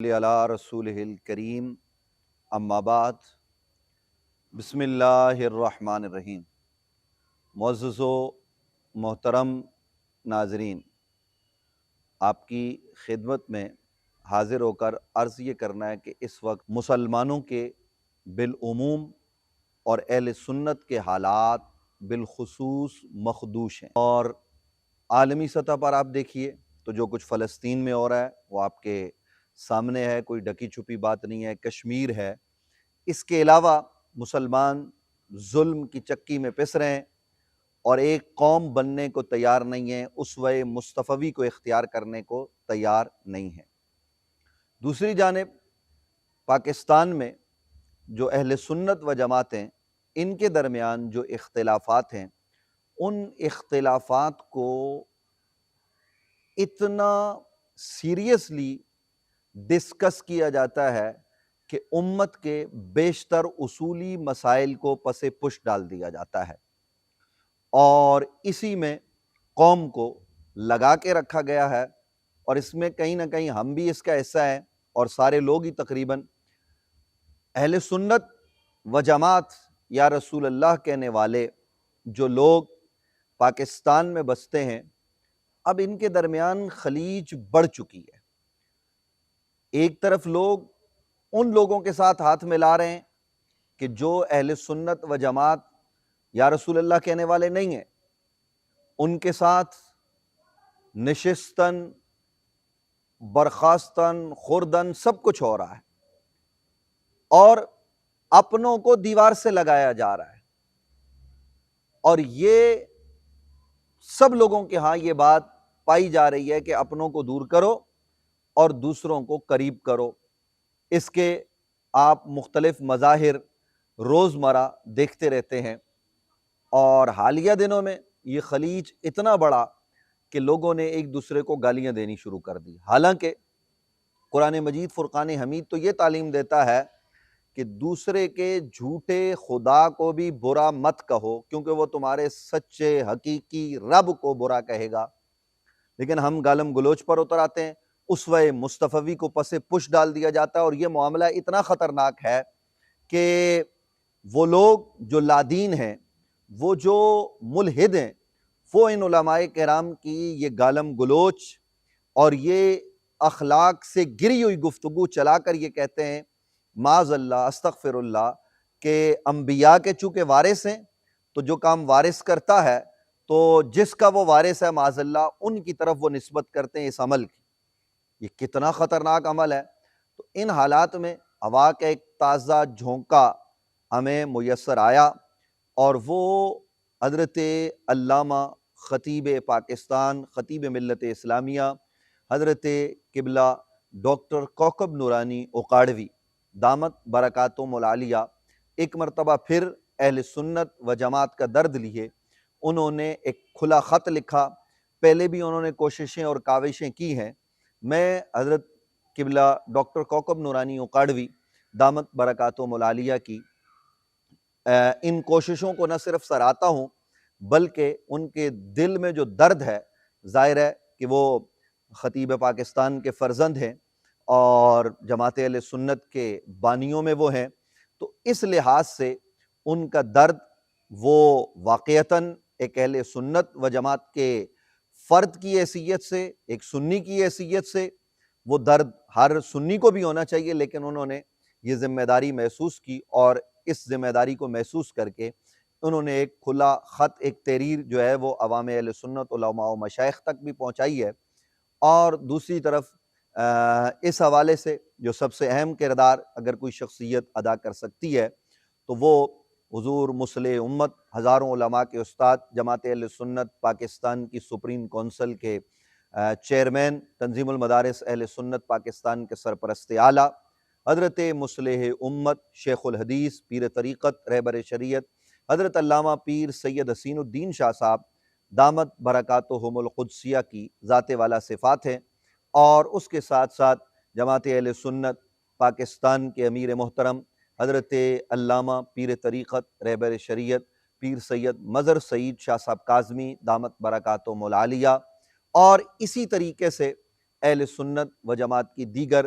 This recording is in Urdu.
علی رسولہ الکریم اما بعد بسم اللہ الرحمن الرحیم۔ معزز و محترم ناظرین، آپ کی خدمت میں حاضر ہو کر عرض یہ کرنا ہے کہ اس وقت مسلمانوں کے بالعموم اور اہل سنت کے حالات بالخصوص مخدوش ہیں، اور عالمی سطح پر آپ دیکھیے تو جو کچھ فلسطین میں ہو رہا ہے وہ آپ کے سامنے ہے، کوئی ڈکی چھپی بات نہیں ہے۔ کشمیر ہے، اس کے علاوہ مسلمان ظلم کی چکی میں پس رہے ہیں اور ایک قوم بننے کو تیار نہیں ہیں، اسوہ مصطفی کو اختیار کرنے کو تیار نہیں ہیں۔ دوسری جانب پاکستان میں جو اہل سنت و جماعت ہیں، ان کے درمیان جو اختلافات ہیں، ان اختلافات کو اتنا سیریسلی ڈسکس کیا جاتا ہے کہ امت کے بیشتر اصولی مسائل کو پس پش ڈال دیا جاتا ہے، اور اسی میں قوم کو لگا کے رکھا گیا ہے، اور اس میں کہیں نہ کہیں ہم بھی اس کا حصہ ہیں، اور سارے لوگ ہی تقریباً اہل سنت و جماعت یا رسول اللہ کہنے والے جو لوگ پاکستان میں بستے ہیں، اب ان کے درمیان خلیج بڑھ چکی ہے۔ ایک طرف لوگ ان لوگوں کے ساتھ ہاتھ ملا رہے ہیں کہ جو اہل سنت و جماعت یا رسول اللہ کہنے والے نہیں ہیں، ان کے ساتھ نشستن برخاستن خوردن سب کچھ ہو رہا ہے، اور اپنوں کو دیوار سے لگایا جا رہا ہے، اور یہ سب لوگوں کے ہاں یہ بات پائی جا رہی ہے کہ اپنوں کو دور کرو اور دوسروں کو قریب کرو۔ اس کے آپ مختلف مظاہر روزمرہ دیکھتے رہتے ہیں، اور حالیہ دنوں میں یہ خلیج اتنا بڑا کہ لوگوں نے ایک دوسرے کو گالیاں دینی شروع کر دی، حالانکہ قرآن مجید فرقان حمید تو یہ تعلیم دیتا ہے کہ دوسرے کے جھوٹے خدا کو بھی برا مت کہو، کیونکہ وہ تمہارے سچے حقیقی رب کو برا کہے گا۔ لیکن ہم گالم گلوچ پر اتر آتے ہیں، اسوہ مصطفی کو پس پش ڈال دیا جاتا ہے، اور یہ معاملہ اتنا خطرناک ہے کہ وہ لوگ جو لادین ہیں، وہ جو ملحد ہیں، وہ ان علماء کرام کی یہ گالم گلوچ اور یہ اخلاق سے گری ہوئی گفتگو چلا کر یہ کہتے ہیں معاذ اللہ استغفر اللہ کہ انبیاء کے چونکہ وارث ہیں، تو جو کام وارث کرتا ہے تو جس کا وہ وارث ہے معاذ اللہ ان کی طرف وہ نسبت کرتے ہیں اس عمل کی۔ یہ کتنا خطرناک عمل ہے۔ تو ان حالات میں ہوا کا ایک تازہ جھونکا ہمیں میسر آیا، اور وہ حضرت علامہ خطیب پاکستان خطیب ملت اسلامیہ حضرت قبلہ ڈاکٹر کوکب نورانی اقاڑوی دامت برکاتہم العالیہ ایک مرتبہ پھر اہل سنت و جماعت کا درد لیے انہوں نے ایک کھلا خط لکھا۔ پہلے بھی انہوں نے کوششیں اور کاوشیں کی ہیں۔ میں حضرت قبلہ ڈاکٹر کوکب نورانی اقاڑوی دامت برکاتہم العالیہ کی ان کوششوں کو نہ صرف سراہتا ہوں، بلکہ ان کے دل میں جو درد ہے، ظاہر ہے کہ وہ خطیب پاکستان کے فرزند ہیں اور جماعت اہل سنت کے بانیوں میں وہ ہیں، تو اس لحاظ سے ان کا درد وہ واقعتاً ایک اہل سنت و جماعت کے فرد کی حیثیت سے، ایک سنی کی حیثیت سے وہ درد ہر سنی کو بھی ہونا چاہیے، لیکن انہوں نے یہ ذمہ داری محسوس کی، اور اس ذمہ داری کو محسوس کر کے انہوں نے ایک کھلا خط، ایک تحریر جو ہے وہ عوام اہل سنت علماء و مشائخ تک بھی پہنچائی ہے۔ اور دوسری طرف اس حوالے سے جو سب سے اہم کردار اگر کوئی شخصیت ادا کر سکتی ہے تو وہ حضور مصلح امت، ہزاروں علماء کے استاد، جماعت اہل سنت پاکستان کی سپریم کونسل کے چیئرمین، تنظیم المدارس اہل سنت پاکستان کے سرپرست اعلیٰ حضرت مصلح امت شیخ الحدیث پیر طریقت رہبر شریعت حضرت علامہ پیر سید حسین الدین شاہ صاحب دامت برکاتہم القدسیہ کی ذات والا صفات ہیں، اور اس کے ساتھ ساتھ جماعت اہل سنت پاکستان کے امیر محترم حضرت علامہ پیر طریقت رہبر شریعت پیر سید مظہر سعید شاہ صاحب کاظمی دامت برکاتہم العالیہ، اور اسی طریقے سے اہل سنت و جماعت کی دیگر